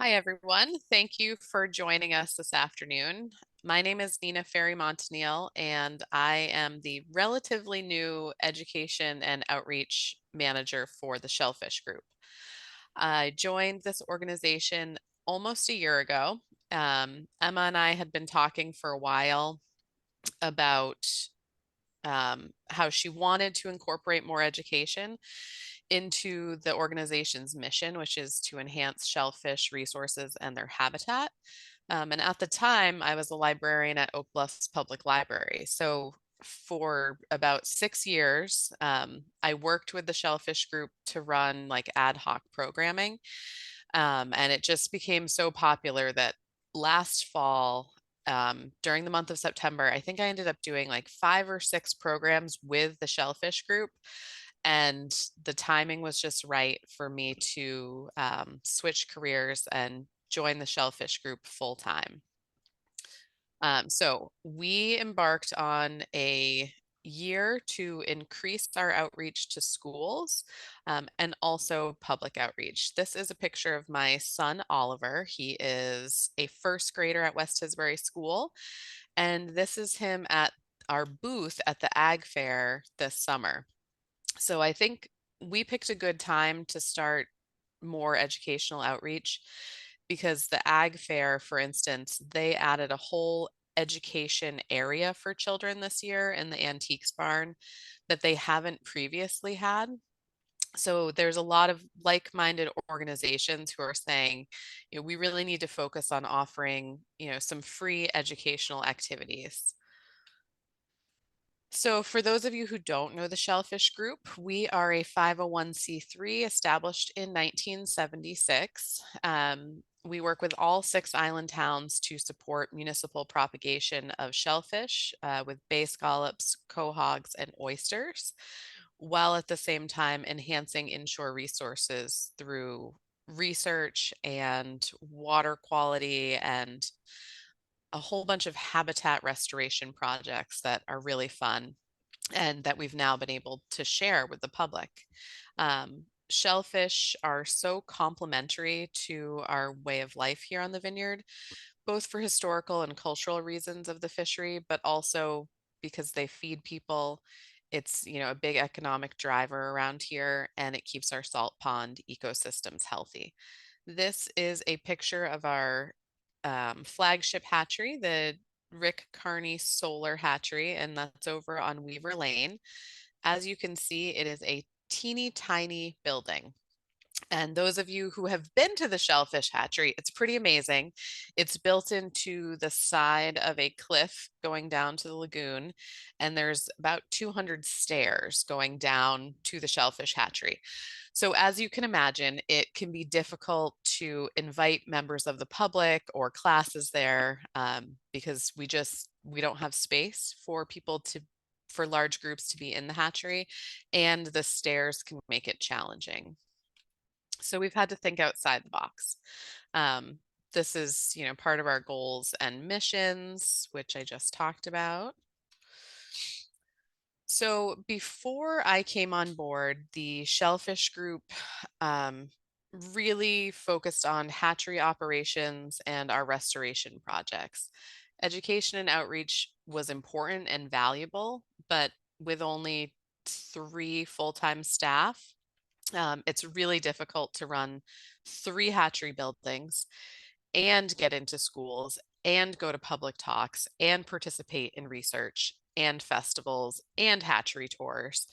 Hi, everyone. Thank you for joining us this afternoon. My name is Nina Ferry Montanil, and I am the relatively new education and outreach manager for the Shellfish Group. I joined this organization almost a year ago. Emma and I had been talking for a while about how she wanted to incorporate more education into the organization's mission, which is to enhance shellfish resources and their habitat. And at the time, I was a librarian at Oak Bluffs Public Library. So for about 6 years, I worked with the Shellfish Group to run like ad hoc programming. And it just became so popular that last fall, during the month of September, I think I ended up doing like 5 or 6 programs with the Shellfish Group. And the timing was just right for me to switch careers and join the Shellfish Group full time. So we embarked on a year to increase our outreach to schools and also public outreach. This is a picture of my son, Oliver. He is a first grader at West Tisbury School, and this is him at our booth at the Ag Fair this summer. So I think we picked a good time to start more educational outreach because the Ag Fair, for instance, they added a whole education area for children this year in the Antiques Barn that they haven't previously had. So there's a lot of like-minded organizations who are saying, we really need to focus on offering, some free educational activities. So, for those of you who don't know the Shellfish Group, we are a 501c3 established in 1976. We work with all 6 island towns to support municipal propagation of shellfish with bay scallops, quahogs, and oysters, while at the same time enhancing inshore resources through research and water quality and a whole bunch of habitat restoration projects that are really fun and that we've now been able to share with the public. Shellfish are so complementary to our way of life here on the vineyard, both for historical and cultural reasons of the fishery, but also because they feed people. It's, a big economic driver around here, and it keeps our salt pond ecosystems healthy. This is a picture of our flagship hatchery, the Rick Carney Solar Hatchery, and that's over on Weaver Lane. As you can see, it is a teeny tiny building. And those of you who have been to the Shellfish Hatchery, it's pretty amazing. It's built into the side of a cliff going down to the lagoon, and there's about 200 stairs going down to the Shellfish Hatchery. So, as you can imagine, it can be difficult to invite members of the public or classes there because we don't have space for people to for large groups to be in the hatchery, and the stairs can make it challenging. So we've had to think outside the box. Um, this is, part of our goals and missions, which I just talked about. So before I came on board, the Shellfish Group um, really focused on hatchery operations and our restoration projects. Education and outreach was important and valuable, but with only 3 full-time staff, it's really difficult to run 3 hatchery buildings and get into schools and go to public talks and participate in research and festivals and hatchery tours.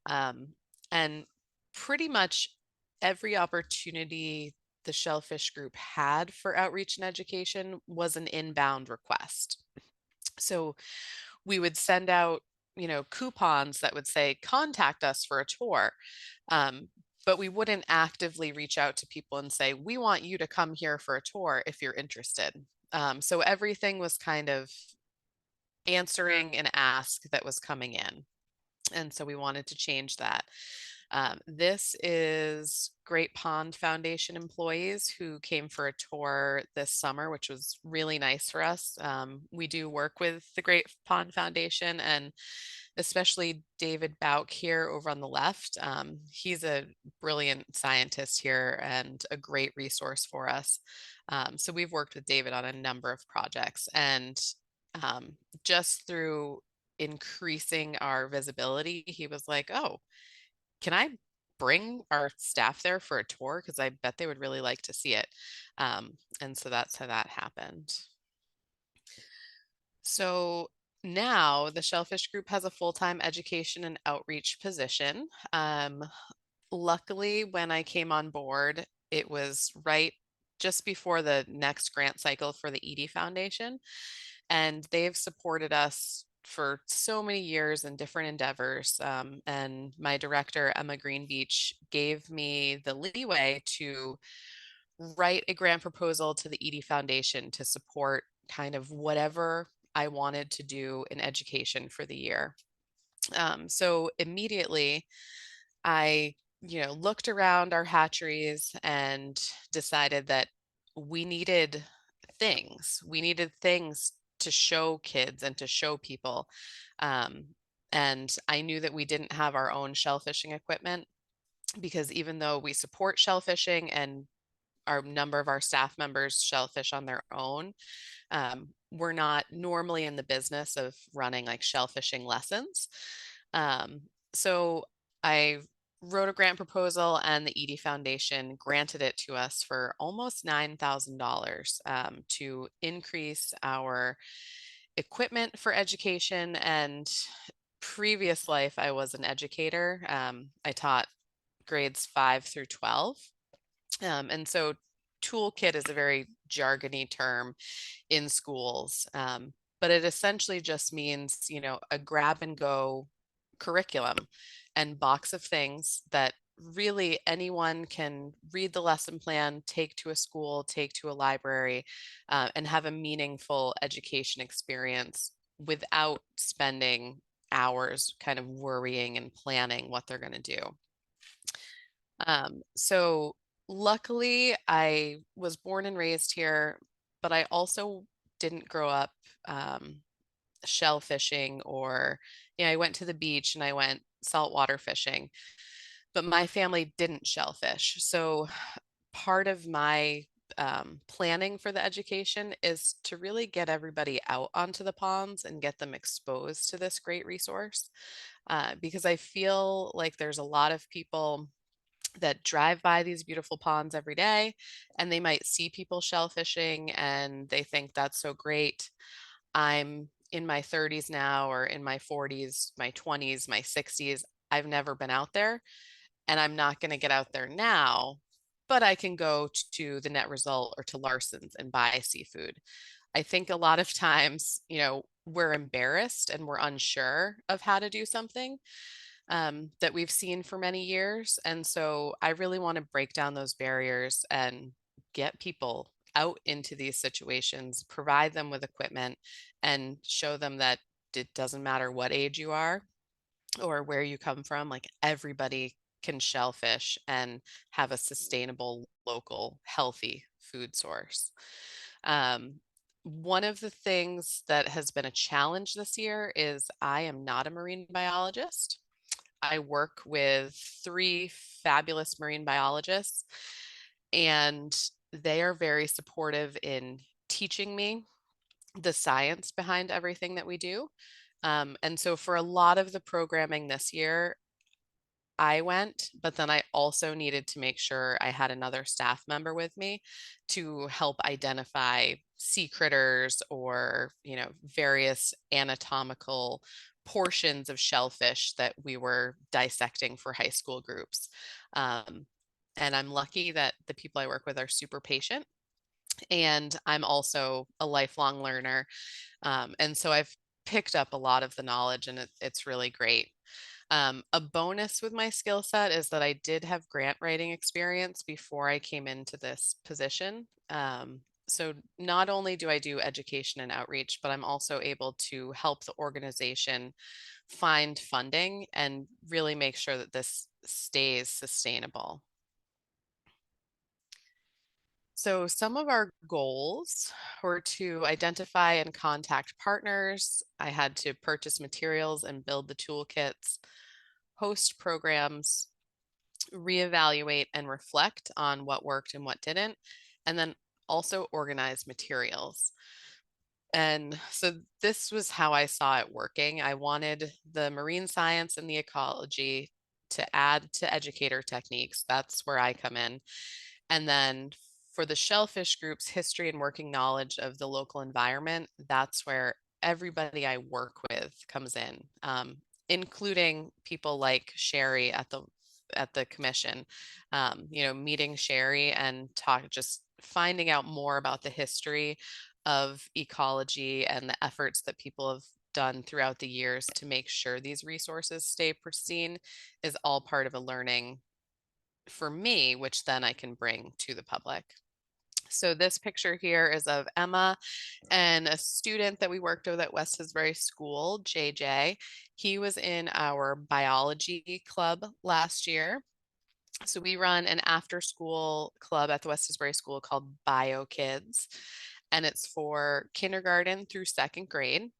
Um, and pretty much every opportunity the Shellfish Group had for outreach and education was an inbound request. So we would send out, coupons that would say, contact us for a tour. But we wouldn't actively reach out to people and say, we want you to come here for a tour if you're interested. So everything was kind of answering an ask that was coming in. And so we wanted to change that. This is Great Pond Foundation employees who came for a tour this summer, which was really nice for us. We do work with the Great Pond Foundation, and especially David Bauk here over on the left. He's a brilliant scientist here and a great resource for us. So we've worked with David on a number of projects, and just through increasing our visibility, he was like, "Oh, can I bring our staff there for a tour? Because I bet they would really like to see it." And so that's how that happened. So now the Shellfish Group has a full-time education and outreach position. Luckily, when I came on board, it was right just before the next grant cycle for the Edie Foundation, and they've supported us for so many years in different endeavors. And my director, Emma Greenbeach, gave me the leeway to write a grant proposal to the Edie Foundation to support kind of whatever I wanted to do in education for the year. So immediately I, looked around our hatcheries and decided that we needed things. We needed things to show kids and to show people. Um, and I knew that we didn't have our own shellfishing equipment, because even though we support shellfishing and our number of our staff members shellfish on their own, we're not normally in the business of running like shellfishing lessons. Um, so I wrote a grant proposal, and the Edie Foundation granted it to us for almost $9,000, to increase our equipment for education. And previous life, I was an educator. I taught grades 5 through 12. And so toolkit is a very jargony term in schools, but it essentially just means, a grab and go curriculum and box of things that really anyone can read the lesson plan, take to a school, take to a library, and have a meaningful education experience without spending hours kind of worrying and planning what they're going to do. So luckily, I was born and raised here, but I also didn't grow up shell fishing, or, I went to the beach and I went saltwater fishing, but my family didn't shellfish. So part of my planning for the education is to really get everybody out onto the ponds and get them exposed to this great resource, because I feel like there's a lot of people that drive by these beautiful ponds every day, and they might see people shellfishing and they think that's so great. I'm in my 30s now, or in my 40s, my 20s, my 60s. I've never been out there, and I'm not going to get out there now, but I can go to the Net Result or to Larson's and buy seafood. I think a lot of times, we're embarrassed and we're unsure of how to do something, that we've seen for many years. And so I really want to break down those barriers and get people out into these situations, provide them with equipment, and show them that it doesn't matter what age you are or where you come from, like everybody can shellfish and have a sustainable, local, healthy food source. Um, One of the things that has been a challenge this year is I am not a marine biologist. I work with three fabulous marine biologists, and they are very supportive in teaching me the science behind everything that we do. And so for a lot of the programming this year, I went, but then I also needed to make sure I had another staff member with me to help identify sea critters, or, various anatomical portions of shellfish that we were dissecting for high school groups. Um, and I'm lucky that the people I work with are super patient. And I'm also a lifelong learner. And so I've picked up a lot of the knowledge, and it's really great. A bonus with my skill set is that I did have grant writing experience before I came into this position. So not only do I do education and outreach, but I'm also able to help the organization find funding and really make sure that this stays sustainable. So, some of our goals were to identify and contact partners. I had to purchase materials and build the toolkits, host programs, reevaluate and reflect on what worked and what didn't, and then also organize materials. And so this was how I saw it working. I wanted the marine science and the ecology to add to educator techniques. That's where I come in. And then for the shellfish group's history and working knowledge of the local environment, that's where everybody I work with comes in, including people like Sherry at the commission. Meeting Sherry and just finding out more about the history of ecology and the efforts that people have done throughout the years to make sure these resources stay pristine is all part of a learning for me, which then I can bring to the public. So this picture here is of Emma and a student that we worked with at West Tisbury School, JJ. He was in our biology club last year. So we run an after school club at the West Tisbury School called Bio Kids, and it's for kindergarten through second grade,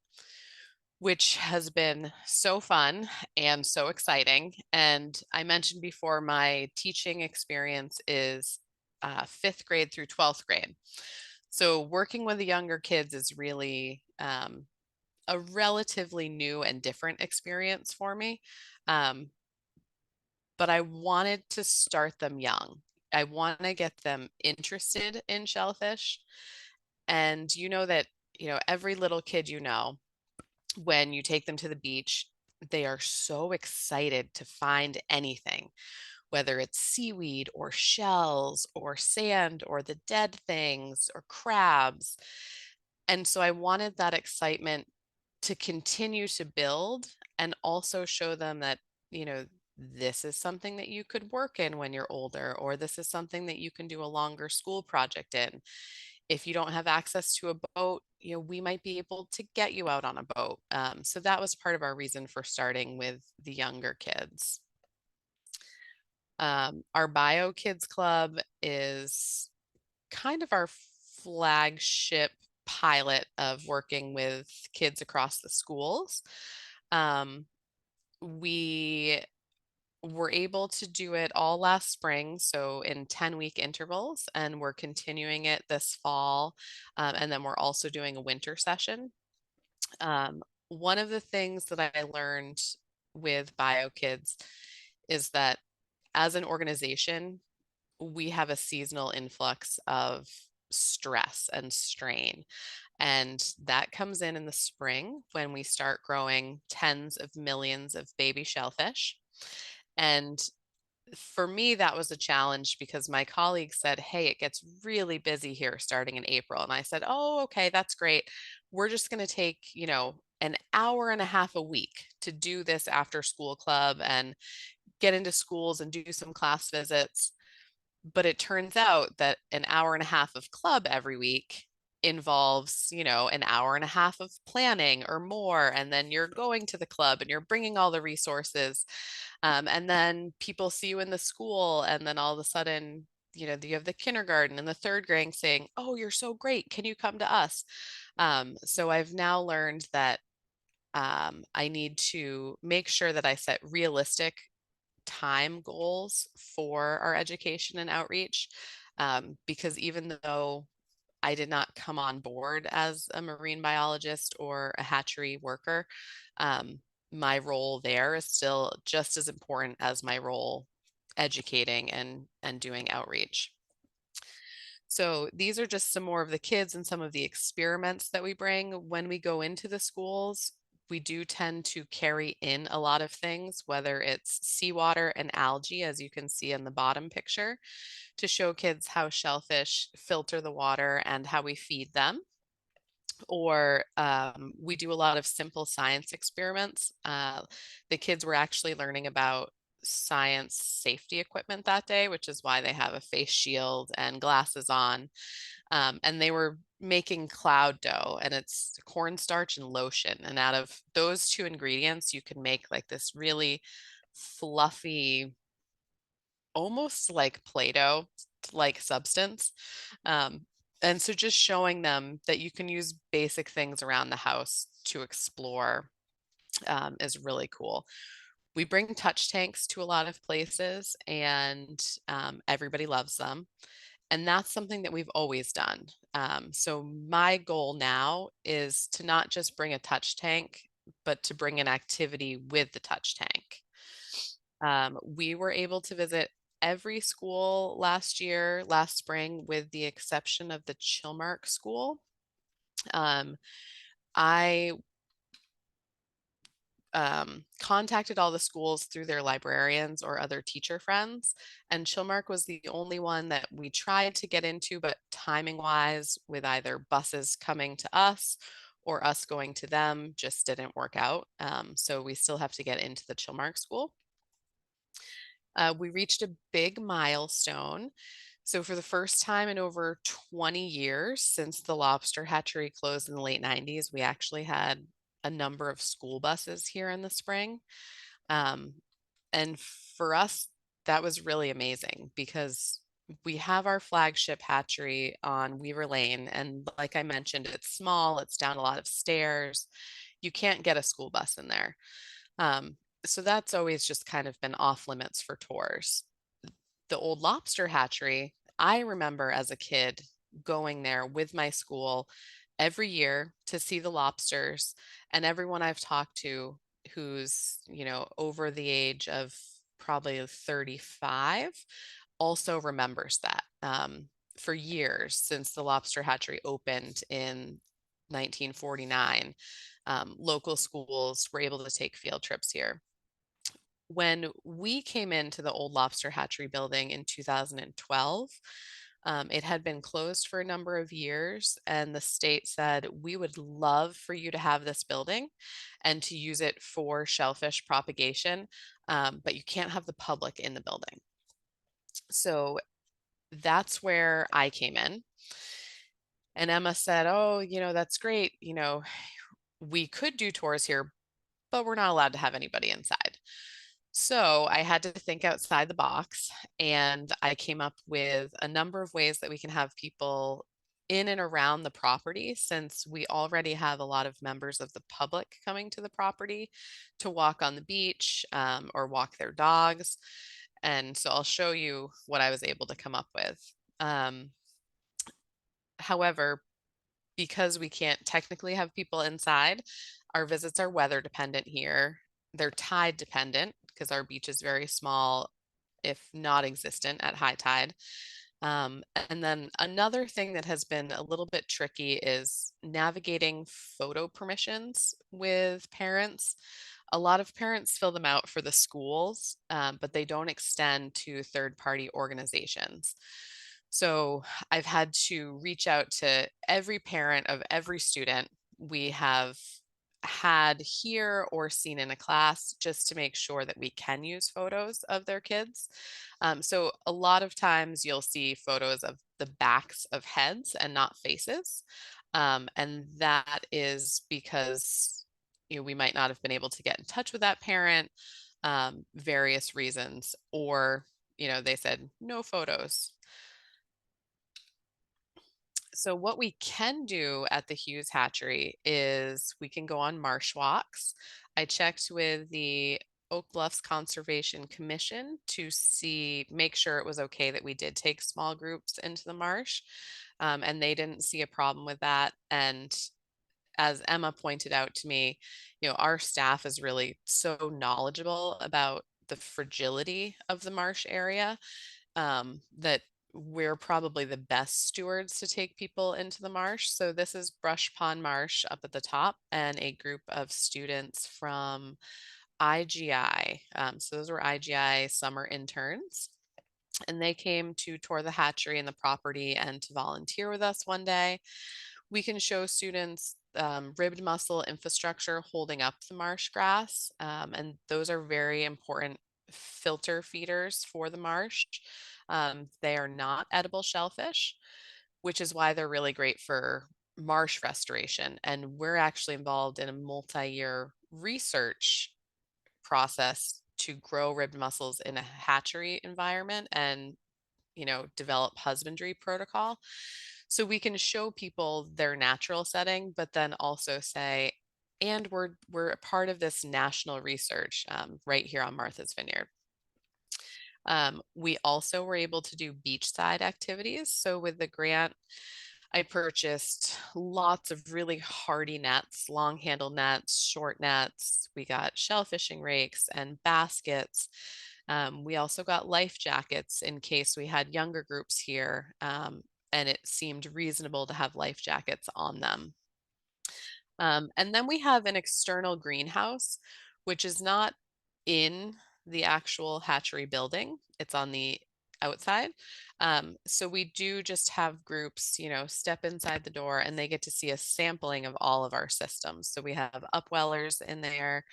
which has been so fun and so exciting. And I mentioned before, my teaching experience is fifth grade through 12th grade. So working with the younger kids is really a relatively new and different experience for me. Um, but I wanted to start them young. I want to get them interested in shellfish. And every little kid, when you take them to the beach, they are so excited to find anything, whether it's seaweed or shells or sand or the dead things or crabs. And so I wanted that excitement to continue to build and also show them that, you know, this is something that you could work in when you're older, or this is something that you can do a longer school project in. If you don't have access to a boat, we might be able to get you out on a boat. So that was part of our reason for starting with the younger kids. Our Bio Kids Club is kind of our flagship pilot of working with kids across the schools. Um, we were able to do it all last spring, so in 10-week intervals, and we're continuing it this fall. And then we're also doing a winter session. One of the things that I learned with BioKids is that as an organization, we have a seasonal influx of stress and strain. And that comes in the spring when we start growing tens of millions of baby shellfish. And for me, that was a challenge because my colleagues said, "Hey, it gets really busy here starting in April." And I said, "Oh, okay, that's great. We're just going to take, an hour and a half a week to do this after school club and get into schools and do some class visits." But it turns out that an hour and a half of club every week involves, an hour and a half of planning or more. And then you're going to the club and you're bringing all the resources. And then people see you in the school. And then all of a sudden, you have the kindergarten and the third grade saying, "Oh, you're so great. Can you come to us?" So I've now learned that I need to make sure that I set realistic time goals for our education and outreach, because even though I did not come on board as a marine biologist or a hatchery worker, um, my role there is still just as important as my role educating and doing outreach. So these are just some more of the kids and some of the experiments that we bring when we go into the schools. We do tend to carry in a lot of things, whether it's seawater and algae, as you can see in the bottom picture, to show kids how shellfish filter the water and how we feed them. Or we do a lot of simple science experiments. The kids were actually learning about science safety equipment that day, which is why they have a face shield and glasses on. And they were making cloud dough, and it's cornstarch and lotion. And out of those two ingredients, you can make like this really fluffy, almost like Play-Doh like substance. Um, and so just showing them that you can use basic things around the house to explore is really cool. We bring touch tanks to a lot of places, and everybody loves them. And that's something that we've always done. So my goal now is to not just bring a touch tank, but to bring an activity with the touch tank. We were able to visit every school last spring, with the exception of the Chilmark School. Um, I contacted all the schools through their librarians or other teacher friends, and Chilmark was the only one that we tried to get into, but timing wise, with either buses coming to us or us going to them, just didn't work out. So we still have to get into the Chilmark School. We reached a big milestone. So, for the first time in over 20 years since the lobster hatchery closed in the late 90s, we actually had a number of school buses here in the spring. Um, and for us, that was really amazing because we have our flagship hatchery on Weaver Lane. And like I mentioned, it's small, it's down a lot of stairs. You can't get a school bus in there. Um, so that's always just kind of been off limits for tours. The old lobster hatchery, I remember as a kid going there with my school every year to see the lobsters. And everyone I've talked to who's, over the age of probably 35 also remembers that. For years since the lobster hatchery opened in 1949, local schools were able to take field trips here. When we came into the old lobster hatchery building in 2012, it had been closed for a number of years, and the state said, "We would love for you to have this building and to use it for shellfish propagation, but you can't have the public in the building." So that's where I came in. And Emma said, "Oh, that's great. We could do tours here, but we're not allowed to have anybody inside." So I had to think outside the box, and I came up with a number of ways that we can have people in and around the property, since we already have a lot of members of the public coming to the property to walk on the beach, or walk their dogs. And so I'll show you what I was able to come up with. Um, However, because we can't technically have people inside, our visits are weather dependent here. They're tide dependent because our beach is very small, if not existent, at high tide. And then another thing that has been a little bit tricky is navigating photo permissions with parents. A lot of parents fill them out for the schools, but they don't extend to third-party organizations. So I've had to reach out to every parent of every student we have had here or seen in a class, just to make sure that we can use photos of their kids. So a lot of times you'll see photos of the backs of heads and not faces. And that is because we might not have been able to get in touch with that parent, various reasons, or they said no photos. So what we can do at the Hughes Hatchery is we can go on marsh walks. I checked with the Oak Bluffs Conservation Commission to make sure it was okay that we did take small groups into the marsh. And they didn't see a problem with that. And as Emma pointed out to me, our staff is really so knowledgeable about the fragility of the marsh area, that we're probably the best stewards to take people into the marsh. So this is Brush Pond Marsh up at the top, and a group of students from IGI. So those were IGI summer interns. And they came to tour the hatchery and the property and to volunteer with us one day. We can show students ribbed mussel infrastructure holding up the marsh grass. And those are very important filter feeders for the marsh. They are not edible shellfish, which is why they're really great for marsh restoration. And we're actually involved in a multi-year research process to grow ribbed mussels in a hatchery environment. And develop husbandry protocol. So we can show people their natural setting, but then also say, and we're a part of this national research right here on Martha's Vineyard. We also were able to do beachside activities. So with the grant, I purchased lots of really hardy nets, long handle nets, short nets. We got shellfishing rakes and baskets. We also got life jackets in case we had younger groups here, and it seemed reasonable to have life jackets on them. And then we have an external greenhouse, which is not in the actual hatchery building. It's on the outside. So we do just have groups, step inside the door and they get to see a sampling of all of our systems. So we have upwellers in there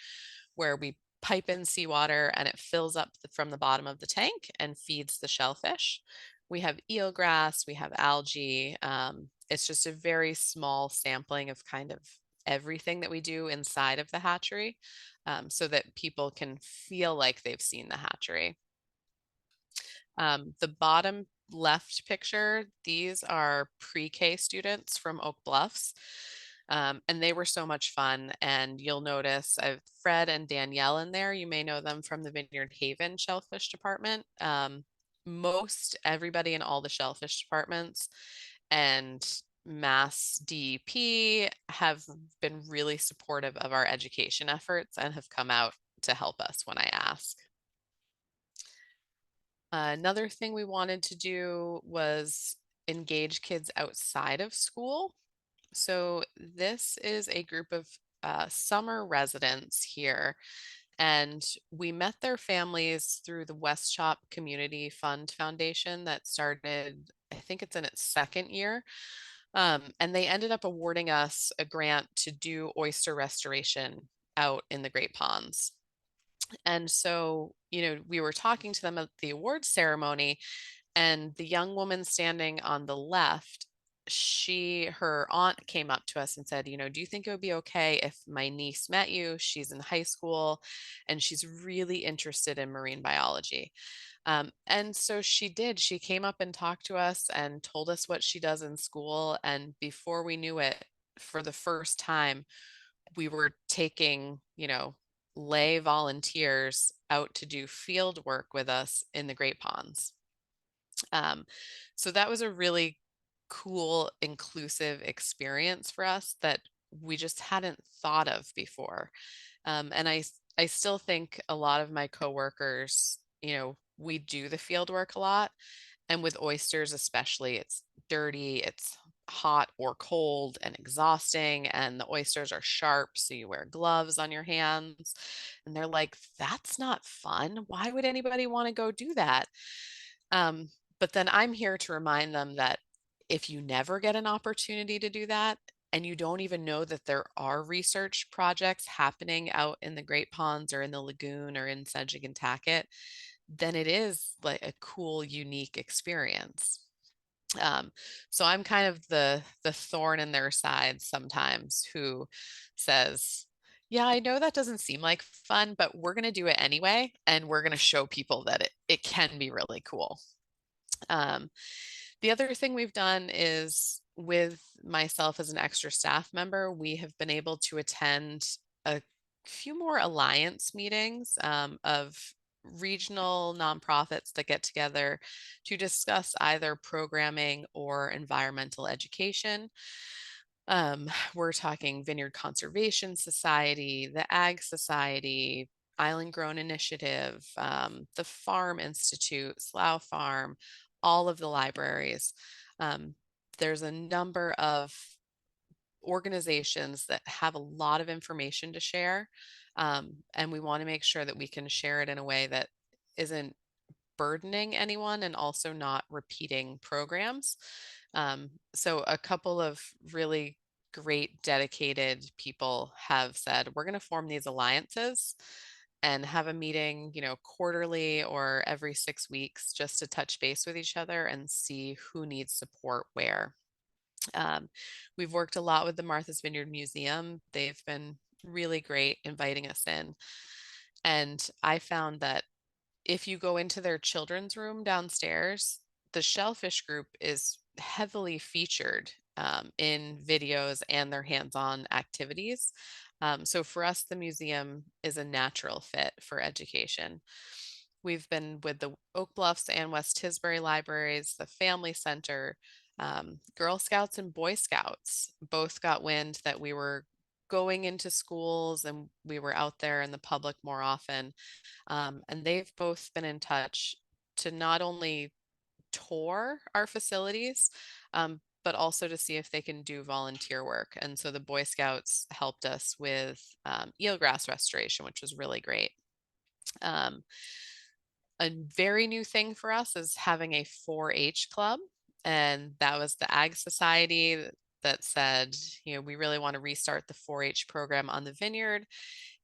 where we pipe in seawater and it fills up from the bottom of the tank and feeds the shellfish. We have eelgrass, we have algae. It's just a very small sampling of kind of everything that we do inside of the hatchery, so that people can feel like they've seen the hatchery. The bottom left picture, these are pre-K students from Oak Bluffs. And they were so much fun. And you'll notice I've Fred and Danielle in there. You may know them from the Vineyard Haven Shellfish Department. Most everybody in all the shellfish departments and Mass DEP have been really supportive of our education efforts and have come out to help us when I ask. Another thing we wanted to do was engage kids outside of school. So this is a group of summer residents here, and we met their families through the West Shop Community Fund Foundation that started, I think it's in its second year. And they ended up awarding us a grant to do oyster restoration out in the Great Ponds. And so, we were talking to them at the awards ceremony, and the young woman standing on the left, her aunt came up to us and said, do you think it would be okay if my niece met you? She's in high school and she's really interested in marine biology. And so she did. She came up and talked to us and told us what she does in school. And before we knew it, for the first time, we were taking, lay volunteers out to do field work with us in the Great Ponds. So that was a really cool, inclusive experience for us that we just hadn't thought of before. And I still think a lot of my coworkers, we do the field work a lot. And with oysters, especially, it's dirty, it's hot or cold and exhausting, and the oysters are sharp, so you wear gloves on your hands. And they're like, that's not fun. Why would anybody want to go do that? Um, but then I'm here to remind them that if you never get an opportunity to do that, and you don't even know that there are research projects happening out in the Great Ponds or in the lagoon or in Sedgwick and Tackett, then it is like a cool, unique experience. So I'm kind of the thorn in their side sometimes who says, yeah, I know that doesn't seem like fun, but we're going to do it anyway. And we're going to show people that it can be really cool. The other thing we've done is with myself as an extra staff member, we have been able to attend a few more alliance meetings of regional nonprofits that get together to discuss either programming or environmental education. We're talking Vineyard Conservation Society, the Ag Society, Island Grown Initiative, the Farm Institute, Slough Farm, all of the libraries. There's a number of organizations that have a lot of information to share. And we want to make sure that we can share it in a way that isn't burdening anyone and also not repeating programs. So a couple of really great dedicated people have said, we're going to form these alliances and have a meeting, quarterly or every 6 weeks just to touch base with each other and see who needs support where. We've worked a lot with the Martha's Vineyard Museum. They've been really great inviting us in. And I found that if you go into their children's room downstairs, the shellfish group is heavily featured in videos and their hands-on activities. So for us, the museum is a natural fit for education. We've been with the Oak Bluffs and West Tisbury libraries, the Family Center, Girl Scouts and Boy Scouts both got wind that we were going into schools and we were out there in the public more often. And they've both been in touch to not only tour our facilities, but also to see if they can do volunteer work. And so the Boy Scouts helped us with eelgrass restoration, which was really great. Um, a very new thing for us is having a 4-H club. And that was the Ag Society that said, we really want to restart the 4-H program on the Vineyard.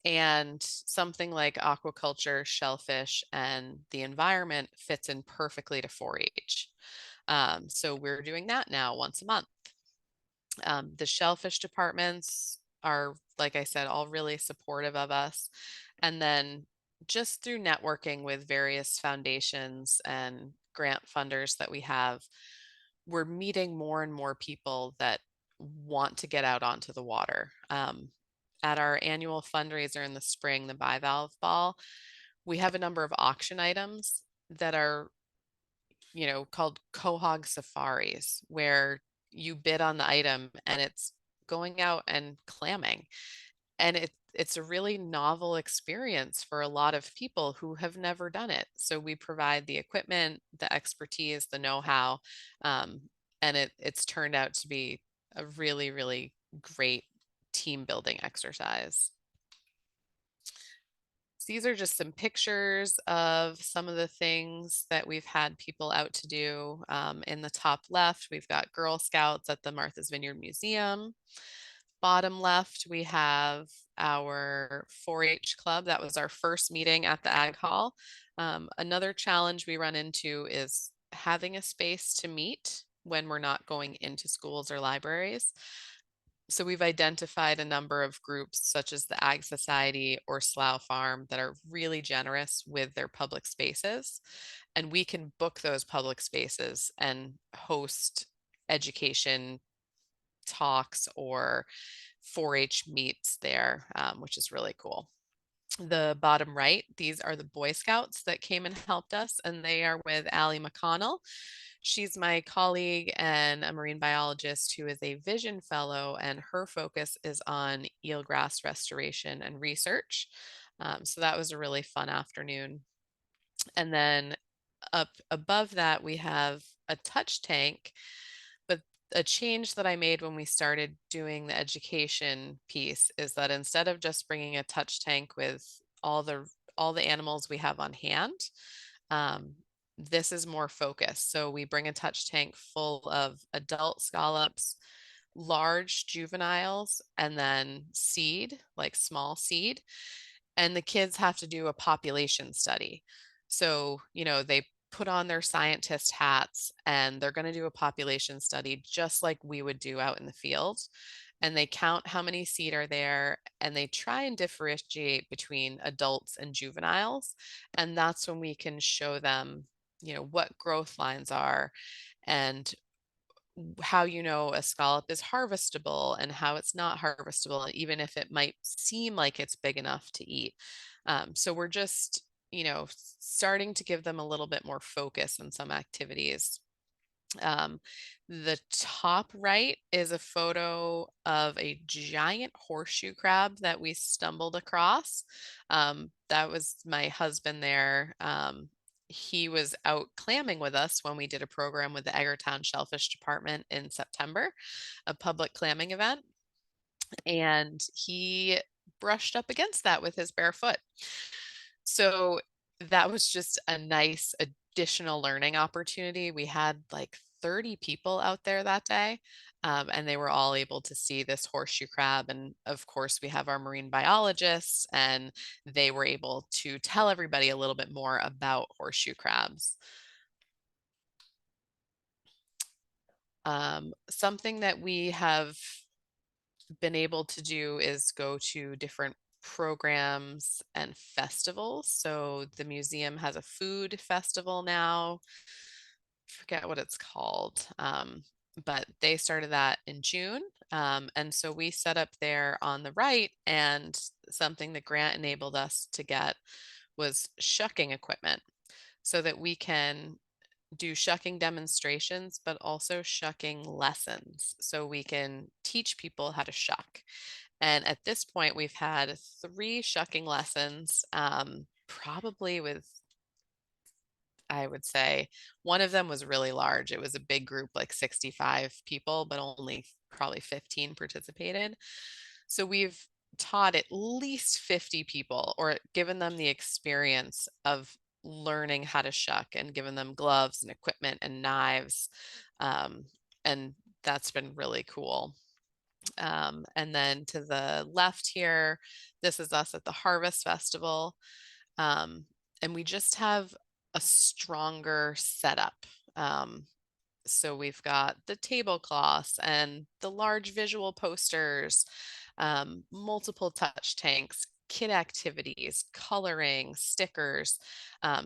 And something like aquaculture, shellfish, and the environment fits in perfectly to 4-H. So we're doing that now once a month. The shellfish departments are, like I said, all really supportive of us. And then just through networking with various foundations and grant funders that we have, we're meeting more and more people that want to get out onto the water. At our annual fundraiser in the spring, the bivalve ball, we have a number of auction items that are, called quahog safaris, where you bid on the item and it's going out and clamming. And it's a really novel experience for a lot of people who have never done it. So we provide the equipment, the expertise, the know-how, um, and it's turned out to be a really, really great team building exercise. So these are just some pictures of some of the things that we've had people out to do. In the top left, we've got Girl Scouts at the Martha's Vineyard Museum. Bottom left, we have our 4-H club. That was our first meeting at the Ag Hall. Another challenge we run into is having a space to meet when we're not going into schools or libraries. So we've identified a number of groups such as the Ag Society or Slough Farm that are really generous with their public spaces. And we can book those public spaces and host education talks or 4-H meets there, which is really cool. The bottom right, these are the Boy Scouts that came and helped us, and they are with Allie McConnell. She's my colleague and a marine biologist who is a Vision Fellow, and her focus is on eelgrass restoration and research. So that was a really fun afternoon. And then up above that, we have a touch tank, but a change that I made when we started doing the education piece is that instead of just bringing a touch tank with all the animals we have on hand, um, this is more focused. So we bring a touch tank full of adult scallops, large juveniles, and then seed, like small seed. And the kids have to do a population study. So, they put on their scientist hats and they're going to do a population study just like we would do out in the field. And they count how many seed are there and they try and differentiate between adults and juveniles. And that's when we can show them, what growth lines are and how a scallop is harvestable and how it's not harvestable, even if it might seem like it's big enough to eat. So we're just, starting to give them a little bit more focus in some activities. The top right is a photo of a giant horseshoe crab that we stumbled across. That was my husband there. He was out clamming with us when we did a program with the Eggertown Shellfish Department in September, a public clamming event. And he brushed up against that with his bare foot. So that was just a nice additional learning opportunity. We had like 30 people out there that day, and they were all able to see this horseshoe crab. And of course, we have our marine biologists, and they were able to tell everybody a little bit more about horseshoe crabs. Something that we have been able to do is go to different programs and festivals. So the museum has a food festival now forget what it's called. But they started that in June. And so we set up there on the right, and something that Grant enabled us to get was shucking equipment so that we can do shucking demonstrations, but also shucking lessons so we can teach people how to shuck. And at this point, we've had 3 shucking lessons, probably with, I would say, one of them was really large. It was a big group, like 65 people, but only probably 15 participated. So we've taught at least 50 people, or given them the experience of learning how to shuck, and given them gloves and equipment and knives. Um, and that's been really cool. And then to the left here, this is us at the Harvest Festival. Um, and we just have a stronger setup. Um, so we've got the tablecloths and the large visual posters, multiple touch tanks, kid activities, coloring, stickers.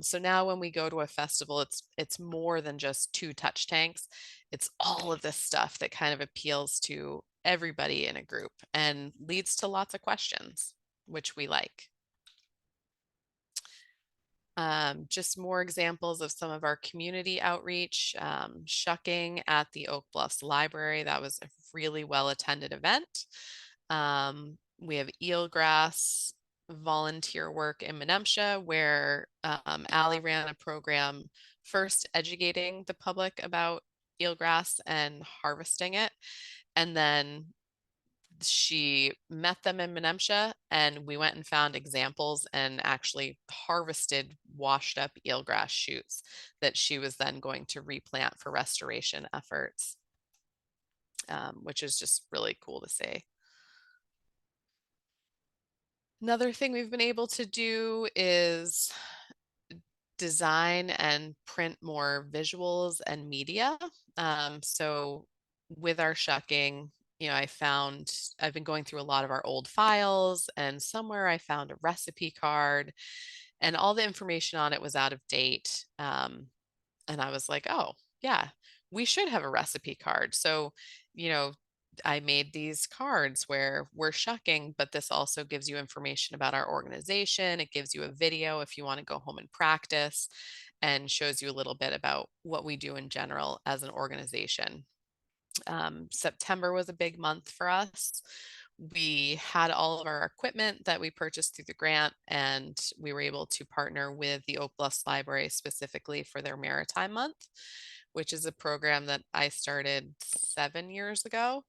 So now when we go to a festival, it's more than just 2 touch tanks. It's all of this stuff that kind of appeals to everybody in a group and leads to lots of questions, which we like. Just more examples of some of our community outreach, shucking at the Oak Bluffs Library. That was a really well attended event. We have eelgrass volunteer work in Menemsha, where Allie ran a program first educating the public about eelgrass and harvesting it. And then she met them in Menemsha, and we went and found examples and actually harvested washed up eelgrass shoots that she was then going to replant for restoration efforts, which is just really cool to see. Another thing we've been able to do is design and print more visuals and media. So with our shucking, I've been going through a lot of our old files, and somewhere I found a recipe card, and all the information on it was out of date. And I was like, oh, yeah, we should have a recipe card. So, you know, I made these cards where we're shucking, but this also gives you information about our organization. It gives you a video if you want to go home and practice, and shows you a little bit about what we do in general as an organization. September was a big month for us. We had all of our equipment that we purchased through the grant, and we were able to partner with the Oak Bluffs Library specifically for their Maritime Month, which is a program that I started 7 years ago.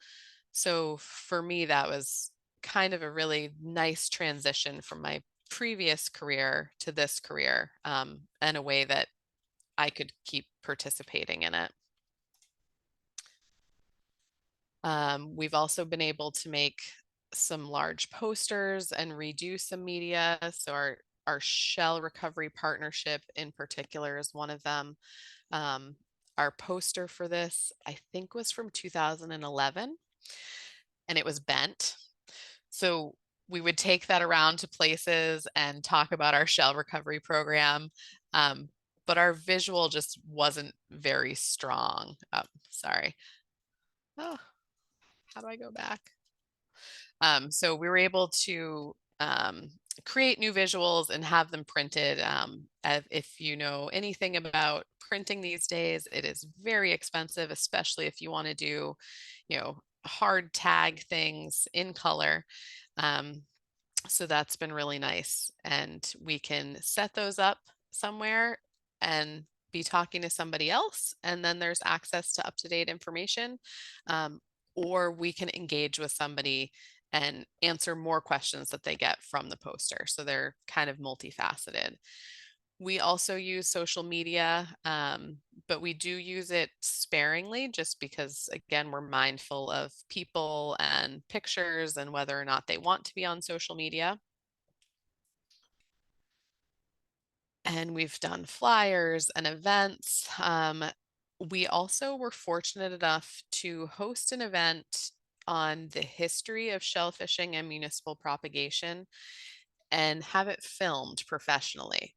So for me, that was kind of a really nice transition from my previous career to this career, in a way that I could keep participating in it. We've also been able to make some large posters and redo some media. So our shell recovery partnership in particular is one of them. Um, our poster for this, I think, was from 2011, and it was bent. So we would take that around to places and talk about our shell recovery program. But our visual just wasn't very strong. Oh, sorry. Oh, how do I go back? So we were able to create new visuals and have them printed. If you know anything about printing these days, it is very expensive, especially if you want to do, hard tag things in color. Um, so that's been really nice. And we can set those up somewhere and be talking to somebody else, and then there's access to up-to-date information. Or we can engage with somebody and answer more questions that they get from the poster. So they're kind of multifaceted. We also use social media, but we do use it sparingly, just because, again, we're mindful of people and pictures and whether or not they want to be on social media. And we've done flyers and events. We also were fortunate enough to host an event on the history of shellfishing and municipal propagation and have it filmed professionally.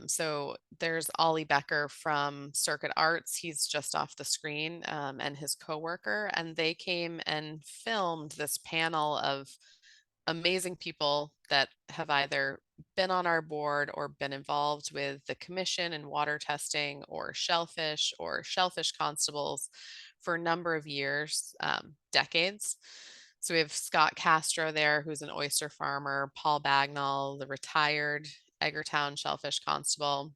So there's Ollie Becker from Circuit Arts. He's just off the screen, and his coworker, and they came and filmed this panel of amazing people that have either been on our board or been involved with the commission and water testing or shellfish constables for a number of years, decades. So we have Scott Castro there, who's an oyster farmer, Paul Bagnall, the retired Eggertown shellfish constable.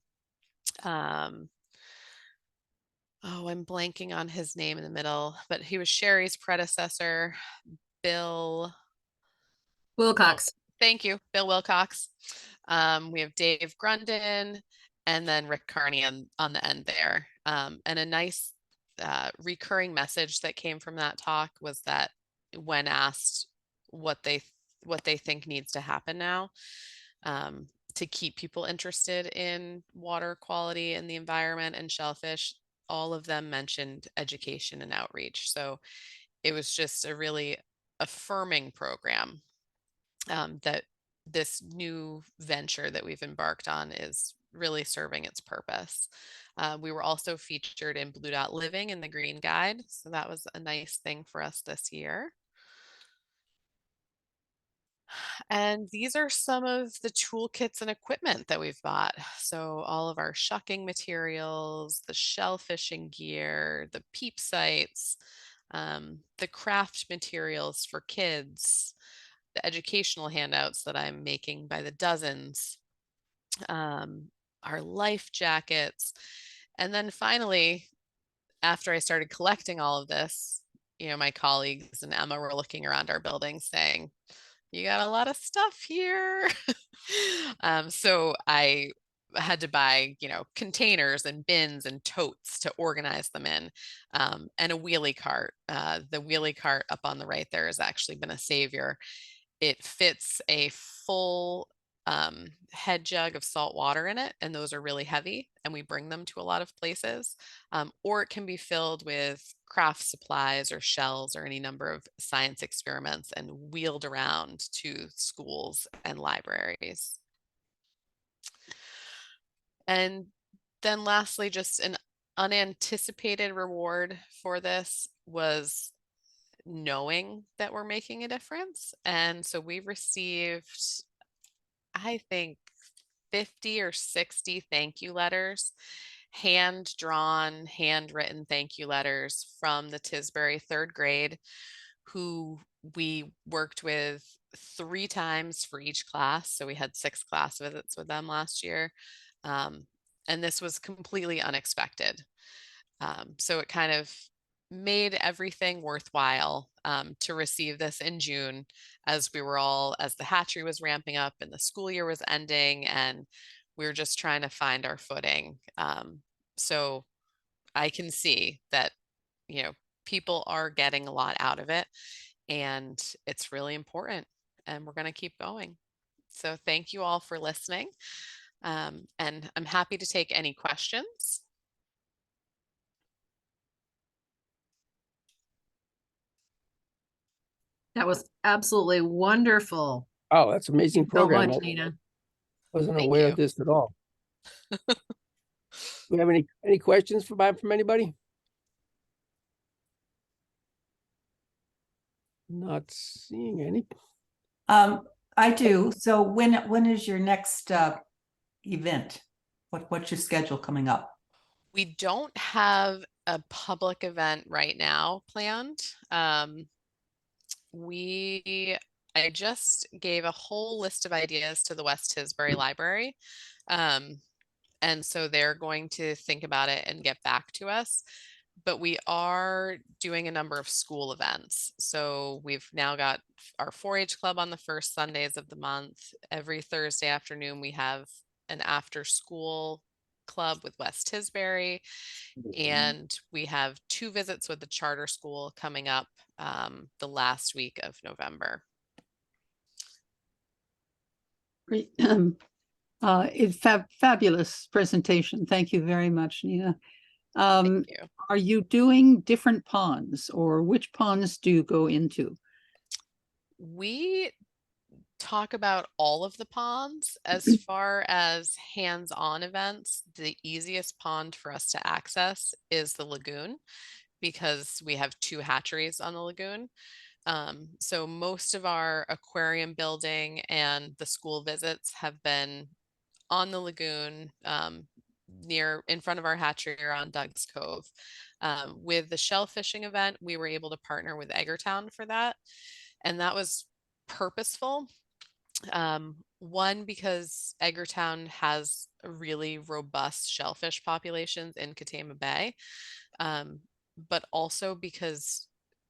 I'm blanking on his name in the middle, but he was Sherry's predecessor, Bill. Wilcox. Thank you, Bill Wilcox. We have Dave Grundon and then Rick Carney on the end there. And a nice recurring message that came from that talk was that when asked what they think needs to happen now, to keep people interested in water quality and the environment and shellfish, all of them mentioned education and outreach. So it was just a really affirming program, that this new venture that we've embarked on is really serving its purpose. We were also featured in Blue Dot Living in the Green Guide, so that was a nice thing for us this year. And these are some of the toolkits and equipment that we've bought. So all of our shucking materials, the shell fishing gear, the peep sites, the craft materials for kids, the educational handouts that I'm making by the dozens, our life jackets. And then finally, after I started collecting all of this, my colleagues and Emma were looking around our building saying, you got a lot of stuff here. So I had to buy, containers and bins and totes to organize them in, and a wheelie cart. The wheelie cart up on the right there has actually been a savior. It fits a full head jug of salt water in it, and those are really heavy, and we bring them to a lot of places. Or it can be filled with craft supplies or shells or any number of science experiments and wheeled around to schools and libraries. And then lastly, just an unanticipated reward for this was knowing that we're making a difference. And so we received, I think, 50 or 60 thank you letters, hand drawn, handwritten thank you letters from the Tisbury third grade, who we worked with 3 times for each class. So we had 6 class visits with them last year. And this was completely unexpected. So it kind of made everything worthwhile, to receive this in June as the hatchery was ramping up and the school year was ending, and we were just trying to find our footing. So I can see that, people are getting a lot out of it, and it's really important, and we're going to keep going. So thank you all for listening. And I'm happy to take any questions. That was absolutely wonderful. Oh, that's an amazing So program. much, Nina. Wasn't Thank aware you. of this at all. Do we have any questions from anybody? Not seeing any. I do. So when is your next event? What's your schedule coming up? We don't have a public event right now planned. I just gave a whole list of ideas to the West Tisbury Library. And so they're going to think about it and get back to us. But we are doing a number of school events. So we've now got our 4-H club on the first Sundays of the month. Every Thursday afternoon, we have an after school club with West Tisbury. And we have 2 visits with the charter school coming up, the last week of November. Great. It's fabulous presentation. Thank you very much, Nina. Thank you. Are you doing different ponds, or which ponds do you go into? We talk about all of the ponds. As far as hands-on events, the easiest pond for us to access is the lagoon because we have 2 hatcheries on the lagoon. So most of our aquarium building and the school visits have been on the lagoon, near in front of our hatchery or on Doug's Cove. With the shellfishing event, we were able to partner with Eggertown for that, and that was purposeful. One, because Eggertown has a really robust shellfish populations in Catama Bay, but also because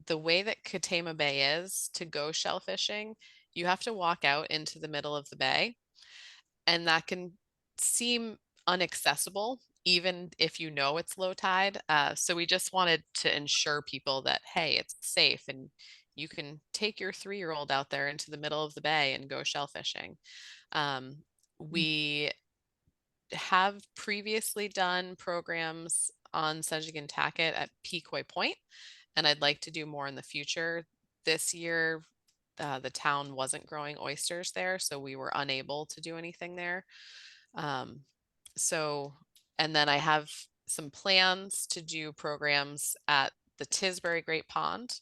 the way that Catama Bay is to go shellfishing, you have to walk out into the middle of the bay, and that can seem inaccessible even if you know it's low tide. So we just wanted to ensure people that, hey, it's safe and you can take your 3-year-old out there into the middle of the bay and go shellfishing. We have previously done programs on Sedgwick and Tackett at Pequot Point, and I'd like to do more in the future. This year, the town wasn't growing oysters there, so we were unable to do anything there. Um, so, and then I have some plans to do programs at the Tisbury Great Pond.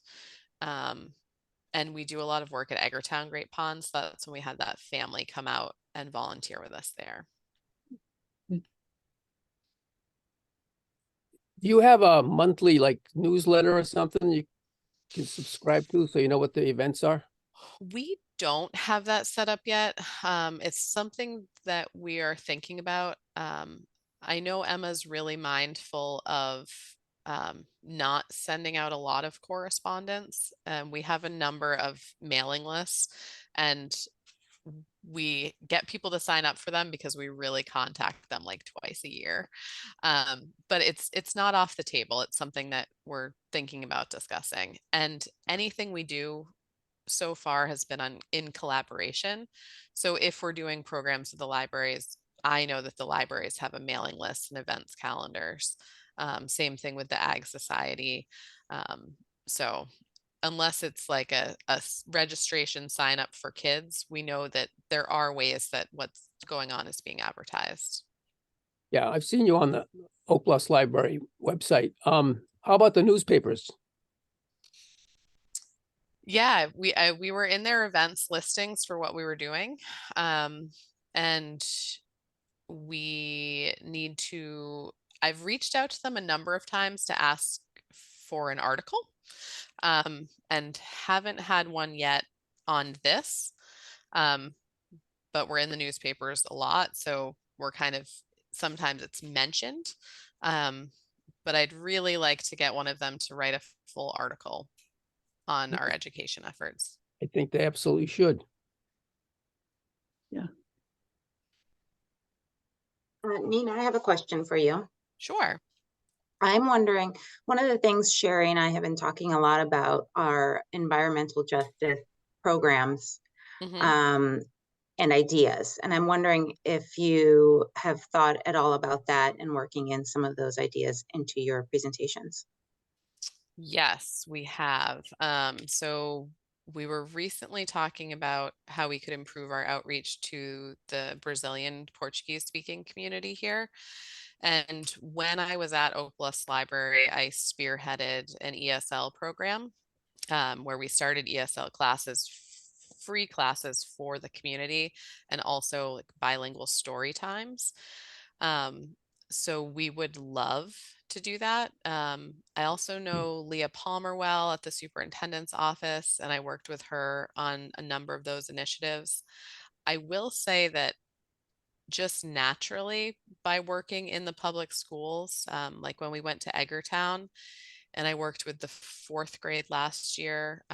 And we do a lot of work at Eggertown Great Pond. So that's when we had that family come out and volunteer with us there. Do you have a monthly like newsletter or something you can subscribe to so you know what the events are? We don't have that set up yet. It's something that we are thinking about. I know Emma's really mindful of not sending out a lot of correspondence. We have a number of mailing lists, and we get people to sign up for them because we really contact them like twice a year. But it's not off the table. It's something that we're thinking about discussing. And anything we do so far has been in collaboration. So if we're doing programs with the libraries, I know that the libraries have a mailing list and events calendars. Same thing with the Ag Society. So unless it's like a registration sign up for kids, we know that there are ways that what's going on is being advertised. Yeah, I've seen you on the Oak Bluffs Library website. How about the newspapers? Yeah, we were in their events listings for what we were doing. And we need to, I've reached out to them a number of times to ask for an article, and haven't had one yet on this. But we're in the newspapers a lot, so we're kind of, sometimes it's mentioned. But I'd really like to get one of them to write a full article on our education efforts. I think they absolutely should. Nina, I have a question for you. Sure. I'm wondering, one of the things Sherry and I have been talking a lot about are environmental justice programs Mhm. and ideas. And I'm wondering if you have thought at all about that and working in some of those ideas into your presentations. Yes, we have. So we were recently talking about how we could improve our outreach to the Brazilian Portuguese speaking community here. And when I was at Oak Bluffs Library, I spearheaded an ESL program, where we started ESL classes, free classes for the community, and also like bilingual story times. Um, so we would love to do that. I also know Leah Palmer well at the superintendent's office, and I worked with her on a number of those initiatives. I will say that just naturally by working in the public schools, like when we went to Eggertown and I worked with the 4th grade last year,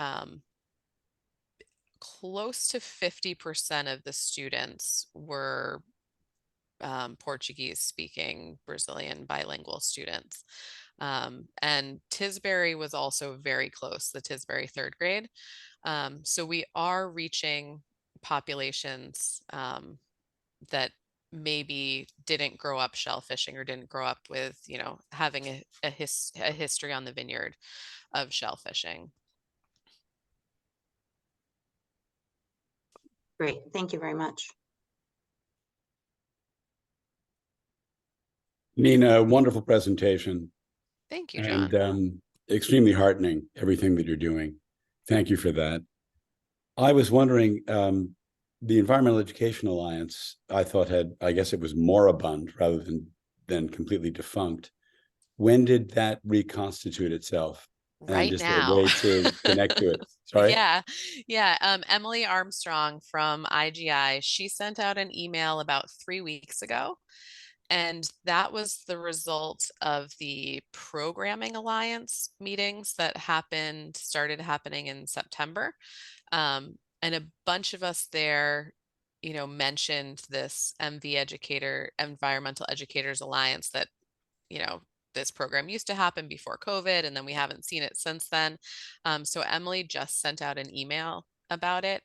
close to 50% of the students were Portuguese speaking Brazilian bilingual students. And Tisbury was also very close, the Tisbury 3rd grade. So we are reaching populations that maybe didn't grow up shellfishing or didn't grow up with, having a history on the vineyard of shellfishing. Great, thank you very much. Nina, wonderful presentation Thank you, and John. extremely heartening, everything that you're doing. Thank you for that. I was wondering, the Environmental Education Alliance, I thought I guess it was moribund rather than completely defunct. When did that reconstitute itself? And Right is there a now. way to connect to it? Sorry? Yeah. Emily Armstrong from IGI, she sent out an email about 3 weeks ago. And that was the result of the Programming Alliance meetings that started happening in September. And a bunch of us there, mentioned this Environmental Educators Alliance that, this program used to happen before COVID, and then we haven't seen it since then. So Emily just sent out an email about it,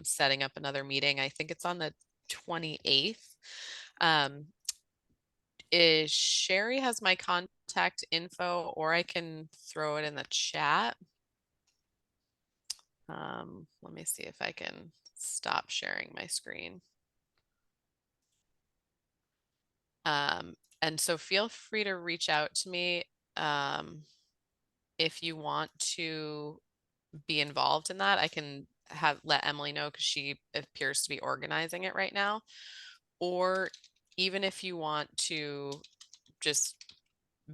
setting up another meeting. I think it's on the 28th. Is Sherry has my contact info, or I can throw it in the chat. Let me see if I can stop sharing my screen. And so feel free to reach out to me if you want to be involved in that. I can let Emily know because she appears to be organizing it right now. Or even if you want to just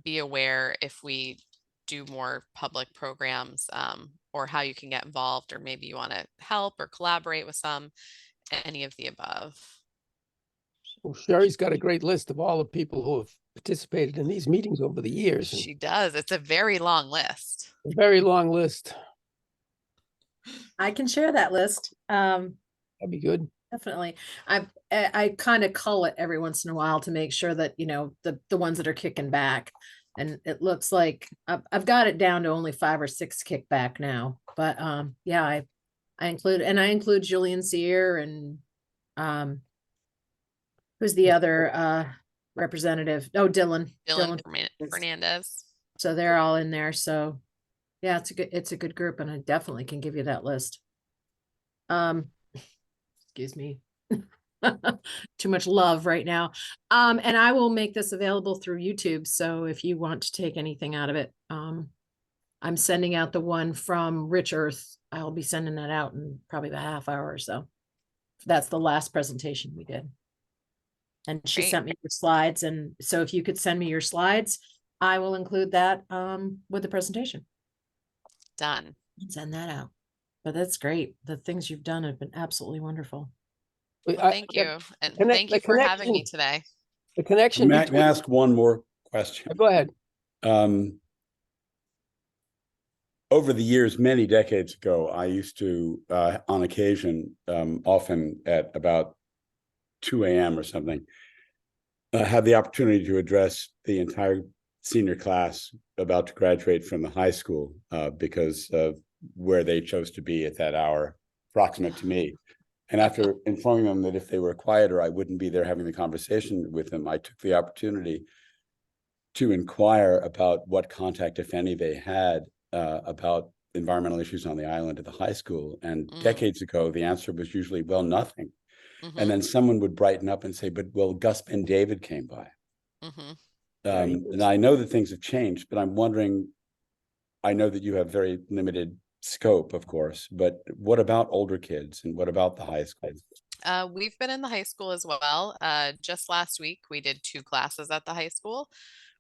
be aware if we do more public programs, or how you can get involved, or maybe you want to help or collaborate with any of the above. Well, Sherry's got a great list of all the people who have participated in these meetings over the years. She does. It's a very long list. A very long list. I can share that list. That'd be good. Definitely. I kind of cull it every once in a while to make sure that, the ones that are kicking back. And it looks like I've got it down to only 5 or 6 kickback now. But yeah, I include Julian Sear and who's the other representative? Oh, Dylan Fernandez. So they're all in there. So yeah, it's a good group, and I definitely can give you that list. Excuse me. Too much love right now. And I will make this available through YouTube. So if you want to take anything out of it, I'm sending out the one from Rich Earth. I'll be sending that out in probably a half hour or so. That's the last presentation we did. And she Great. sent me the slides. And so if you could send me your slides, I will include that with the presentation. Done. And send that out. But that's great. The things you've done have been absolutely wonderful. Well, thank you. And thank you for having me today. The connection May I between... ask one more question? Go ahead. Over the years, many decades ago, I used to, on occasion, often at about 2 a.m. or something, have the opportunity to address the entire senior class about to graduate from the high school, because of where they chose to be at that hour, proximate to me. And after informing them that if they were quieter, I wouldn't be there having the conversation with them, I took the opportunity to inquire about what contact, if any, they had about environmental issues on the island at the high school. And decades ago, the answer was usually, well, nothing. And then someone would brighten up and say, but well, Gus Ben David came by. And I know that things have changed, but I'm wondering, I know that you have very limited scope, of course, but what about older kids and what about the high school? We've been in the high school as well. Just last week, we did 2 classes at the high school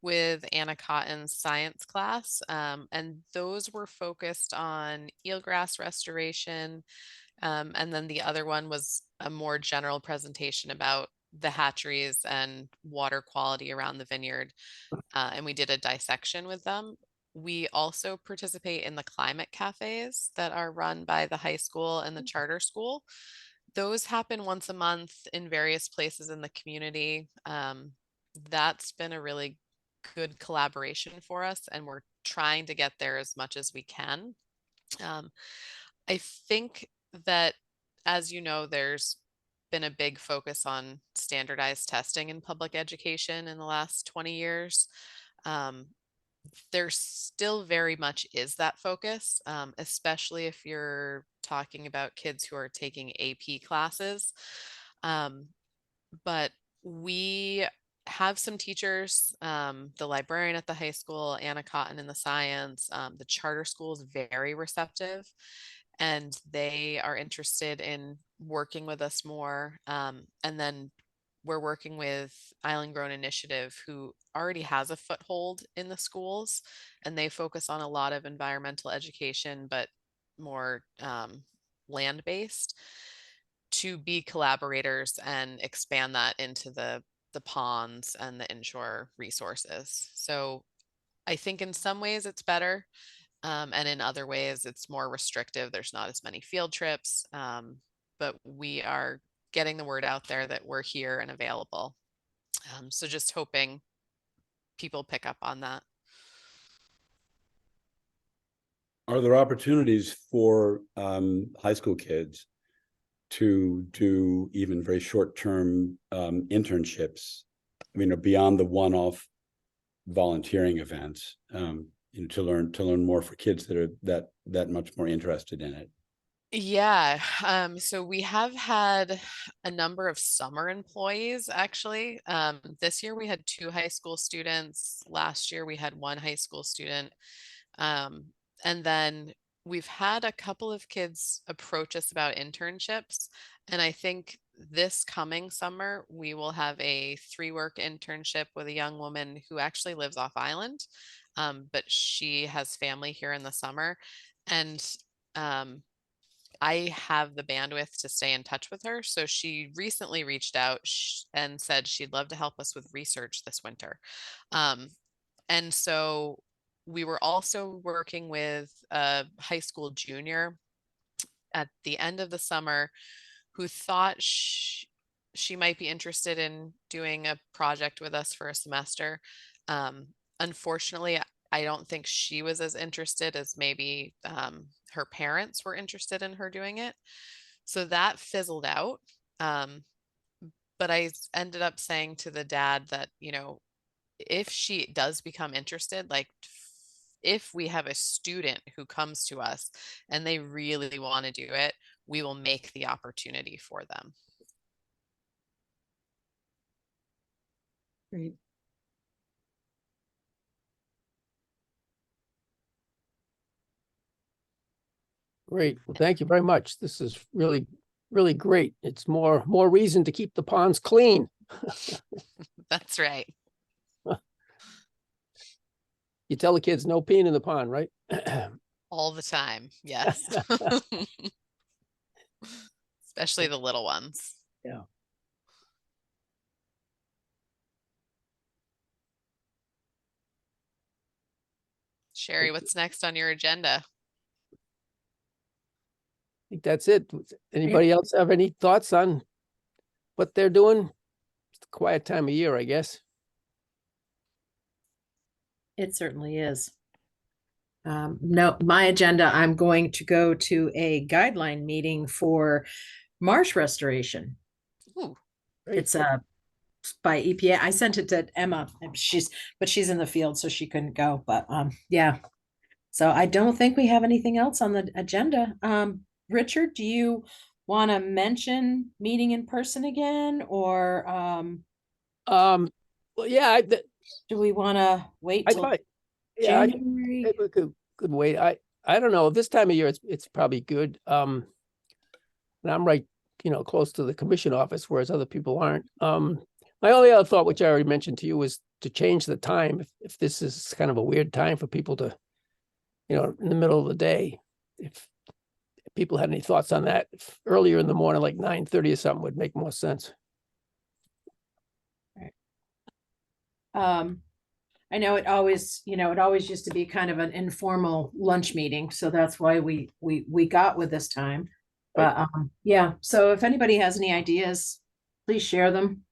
with Anna Cotton's science class. And those were focused on eelgrass restoration. And then the other one was a more general presentation about the hatcheries and water quality around the vineyard. And we did a dissection with them. We also participate in the climate cafes that are run by the high school and the charter school. Those happen once a month in various places in the community. That's been a really good collaboration for us, and we're trying to get there as much as we can. I think that, as you know, there's been a big focus on standardized testing in public education in the last 20 years. there still very much is that focus, especially if you're talking about kids who are taking AP classes. Um, but we have some teachers, the librarian at the high school, Anna Cotton in the science, the charter school is very receptive and they are interested in working with us more. And then we're working with Island Grown Initiative, who already has a foothold in the schools, and they focus on a lot of environmental education, but more land based, to be collaborators and expand that into the ponds and the inshore resources. So I think in some ways it's better, and in other ways it's more restrictive. There's not as many field trips, but we are getting the word out there that we're here and available. So just hoping people pick up on that. Are there opportunities for high school kids to do even very short-term internships, beyond the one-off volunteering events, to learn more for kids that are that much more interested in it? Yeah, so we have had a number of summer employees actually. This year we had 2 high school students. Last year we had 1 high school student. Um, and then we've had a couple of kids approach us about internships. And I think this coming summer, we will have a 3-work internship with a young woman who actually lives off island, but she has family here in the summer. And um, I have the bandwidth to stay in touch with her. So she recently reached out and said she'd love to help us with research this winter. Um, and so we were also working with a high school junior at the end of the summer who thought she might be interested in doing a project with us for a semester. Unfortunately, I don't think she was as interested as maybe her parents were interested in her doing it. So that fizzled out. But I ended up saying to the dad that, if she does become interested, like if we have a student who comes to us and they really want to do it, we will make the opportunity for them. Great. Great. Well, thank you very much. This is really, really great. It's more reason to keep the ponds clean. That's right. You tell the kids no peeing in the pond, right? All the time. Yes. Especially the little ones. Yeah. Sherry, what's next on your agenda? I think that's it. Anybody else have any thoughts on what they're doing? It's a quiet time of year, I guess. It certainly is. No, my agenda, I'm going to go to a guideline meeting for marsh restoration. Ooh. Great. It's by EPA. I sent it to Emma, and she's in the field, so she couldn't go. But yeah. So I don't think we have anything else on the agenda. Richard, do you want to mention meeting in person again, or Well, yeah, do we want to wait I till thought, yeah, I January? think we could wait. I don't know. This time of year, it's probably good. And I'm right, close to the commission office, whereas other people aren't. My only other thought, which I already mentioned to you, was to change the time. If this is kind of a weird time for people to, in the middle of the day, if people had any thoughts on that, if earlier in the morning, like 9:30 or something, would make more sense. I know it always used to be kind of an informal lunch meeting, so that's why we got with this time. But yeah, so if anybody has any ideas, please share them.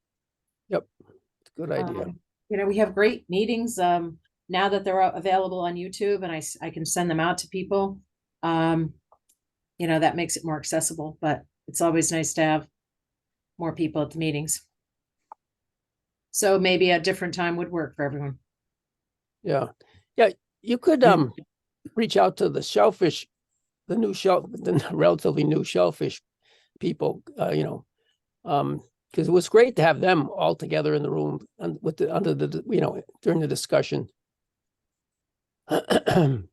Yep, it's a good idea. We have great meetings now that they're available on YouTube, and I can send them out to people. That makes it more accessible, but it's always nice to have more people at the meetings. So maybe a different time would work for everyone. Yeah. You could reach out to the shellfish, the relatively new shellfish people, because it was great to have them all together in the room during the discussion. The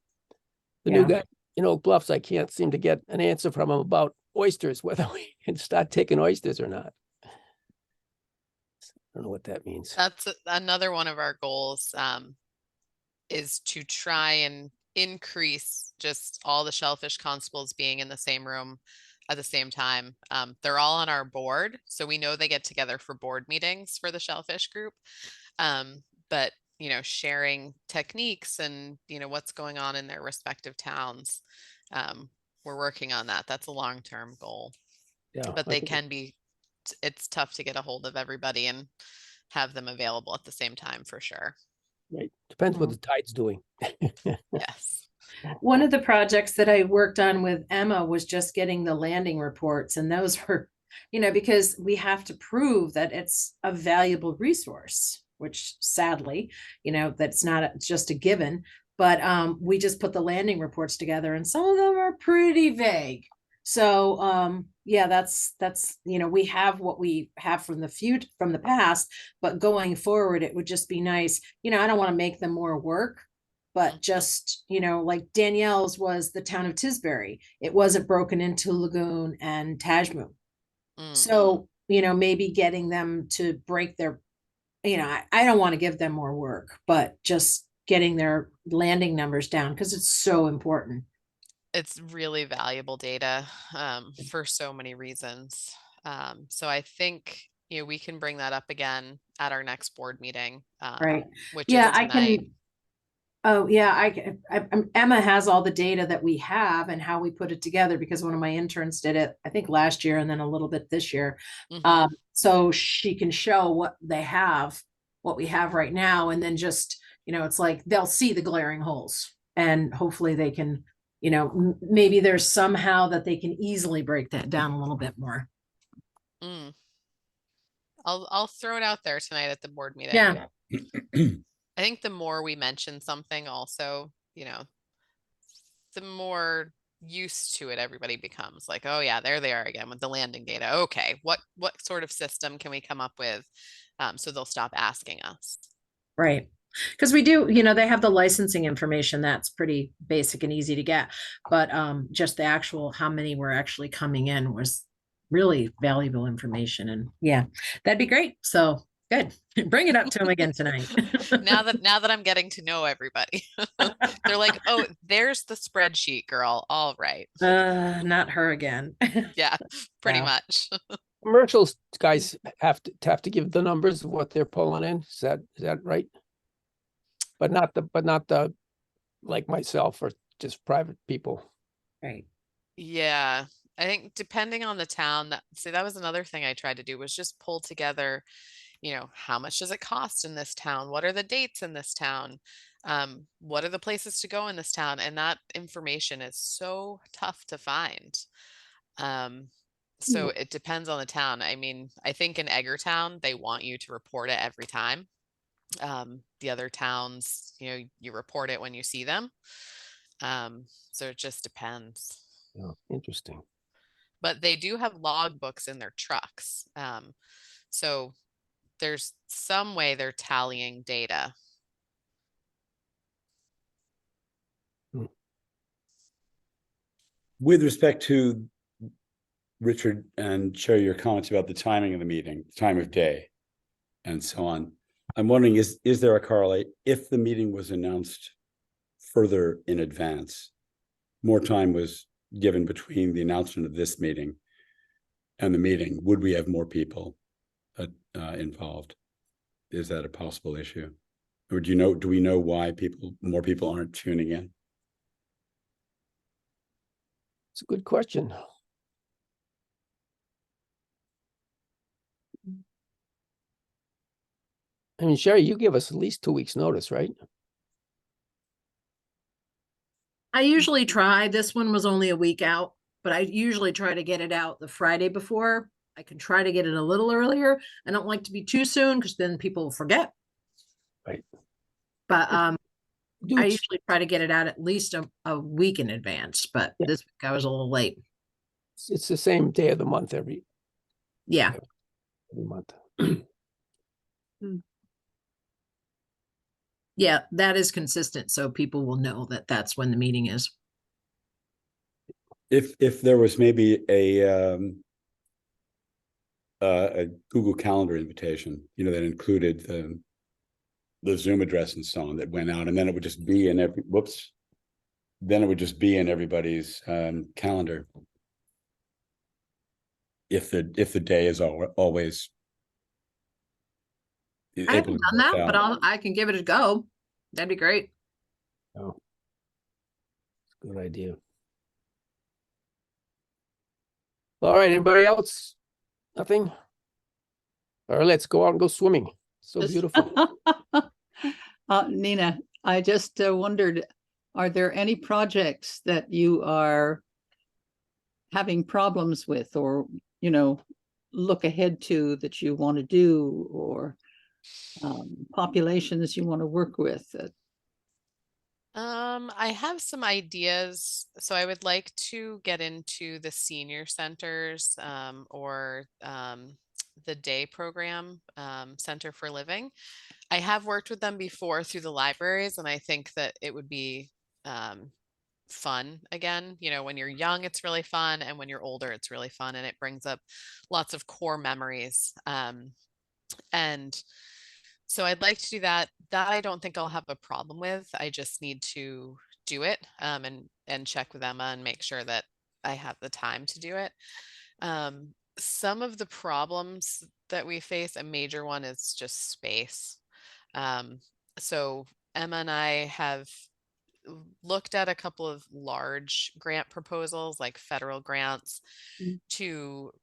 new guy in Oak Bluffs, I can't seem to get an answer from him about oysters, whether we can start taking oysters or not. I don't know what that means. That's another one of our goals, is to try and increase just all the shellfish constables being in the same room at the same time. They're all on our board, so we know they get together for board meetings for the shellfish group. But sharing techniques and what's going on in their respective towns. We're working on that. That's a long-term goal. Yeah, But it's tough to get a hold of everybody and have them available at the same time for sure. Right. Depends what the tide's doing. Yes. One of the projects that I worked on with Emma was just getting the landing reports, and those were, because we have to prove that it's a valuable resource, which sadly, that's not just a given, but we just put the landing reports together and some of them are pretty vague. So yeah, that's we have what we have from the past, but going forward, it would just be nice. I don't want to make them more work, but just, like Danielle's was the town of Tisbury. It wasn't broken into Lagoon and Tajmu. So, maybe getting them to break their, I don't want to give them more work, but just getting their landing numbers down because it's so important. It's really valuable data for so many reasons. So I think we can bring that up again at our next board meeting, Right. which is tonight. Oh yeah, Emma has all the data that we have and how we put it together because one of my interns did it, I think last year and then a little bit this year. So she can show what we have right now, and then just it's like they'll see the glaring holes, and hopefully they can, maybe there's somehow that they can easily break that down a little bit more. I'll throw it out there tonight at the board meeting. Yeah. I think the more we mention something also, the more used to it everybody becomes. Like, oh yeah, there they are again with the landing data. Okay, what sort of system can we come up with? So they'll stop asking us. Right. Because we do, they have the licensing information that's pretty basic and easy to get, but just the actual how many were actually coming in was really valuable information. And yeah, that'd be great. So good. Bring it up to them again tonight. now that I'm getting to know everybody, they're like, oh, there's the spreadsheet, girl. All right. Not her again. Yeah, pretty much. Commercial guys have to give the numbers of what they're pulling in. Is that right? But not the like myself or just private people. Right. Yeah. I think depending on the town, that was another thing I tried to do was just pull together, how much does it cost in this town? What are the dates in this town? What are the places to go in this town? And that information is so tough to find. So it depends on the town. I mean, I think in Eggertown, they want you to report it every time. The other towns, you report it when you see them. So it just depends. Oh, interesting. But they do have log books in their trucks. So there's some way they're tallying data. With respect to Richard and Sherry, your comments about the timing of the meeting, time of day, and so on, I'm wondering, is there a correlate if the meeting was announced further in advance, more time was given between the announcement of this meeting and the meeting, would we have more people involved? Is that a possible issue? Or do we know why more people aren't tuning in? It's a good question. I mean, Sherry, you give us at least 2 weeks notice, right? I usually try. This one was only a week out, but I usually try to get it out the Friday before. I can try to get it a little earlier. I don't like to be too soon because then people forget. Right. But I usually try to get it out at least a week in advance, but Yeah. this week I was a little late. It's the same day of the month every Yeah. month. Yeah, that is consistent. So people will know that that's when the meeting is. If there was maybe a Google Calendar invitation, you know, that included the Zoom address and so on that went out, and then it would just be in then it would just be in everybody's calendar. If the day is always I haven't done that, but I can give it a go. That'd be great. Oh, good idea. All right, anybody else? Nothing? All right, let's go out and go swimming. So beautiful. Nina, I just wondered, are there any projects that you are having problems with, or, you know, look ahead to that you want to do, or populations you want to work with? I have some ideas. So I would like to get into the senior centers or the day program, Center for Living. I have worked with them before through the libraries, and I think that it would be fun again. You know, when you're young, it's really fun, and when you're older, it's really fun, and it brings up lots of core memories. And so I'd like to do that. That I don't think I'll have a problem with. I just need to do it and check with Emma and make sure that I have the time to do it. Some of the problems that we face, a major one is just space. So Emma and I have looked at a couple of large grant proposals, like federal grants, to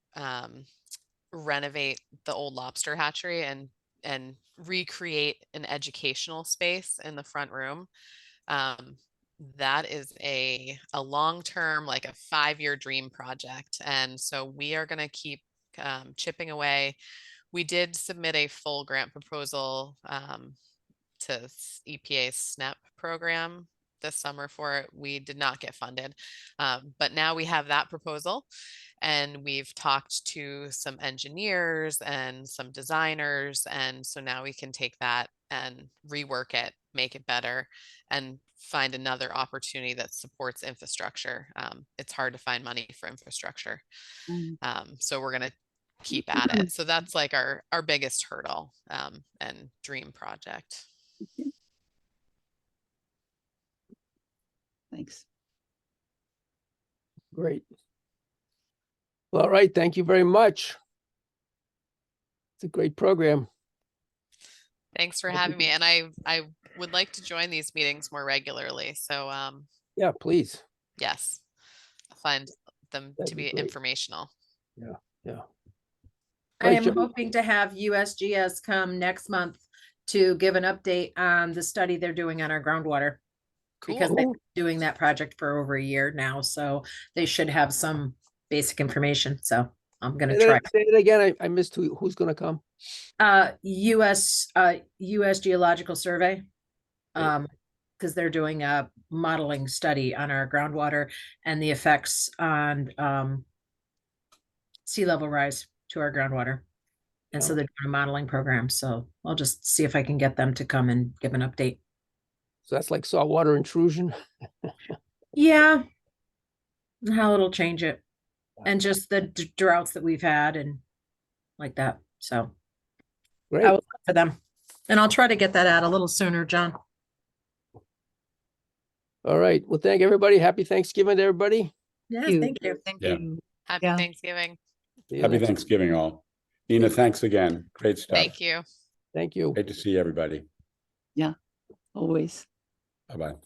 renovate the old lobster hatchery and recreate an educational space in the front room. That is a long-term, like a 5-year dream project. And so we are going to keep chipping away. We did submit a full grant proposal to EPA's SNAP program this summer for it. We did not get funded, but now we have that proposal, and we've talked to some engineers and some designers, and so now we can take that and rework it, make it better, and find another opportunity that supports infrastructure. It's hard to find money for infrastructure, so we're going to keep at it. So that's like our biggest hurdle and dream project. Thanks. Great. All right, thank you very much. It's a great program. Thanks for having me. And I would like to join these meetings more regularly. So Yeah, please. yes, I find them That'd to be be great. informational. Yeah. I am Great job. hoping to have USGS come next month to give an update on the study they're doing on our groundwater. Because Cool. they've been doing that project for over a year now, so they should have some basic information. So I'm gonna try. Say it again. I missed who's going to come. US Geological Survey. Great. Because they're doing a modeling study on our groundwater and the effects on sea level rise to our groundwater. And so they're doing a modeling program. So I'll just see if I can get them to come and give an update. So that's like saltwater intrusion. Yeah. And how it'll change it. And just the droughts that we've had and like that. So Great. I will look for them. And I'll try to get that out a little sooner, John. All right. Well, thank everybody. Happy Thanksgiving to everybody. Yes, thank you. Thank Yeah. you. Happy Yeah. Thanksgiving. See you Happy next- Thanksgiving, all. Nina, thanks again. Great stuff. Thank you. Thank you. Great to see everybody. Always. Bye-bye.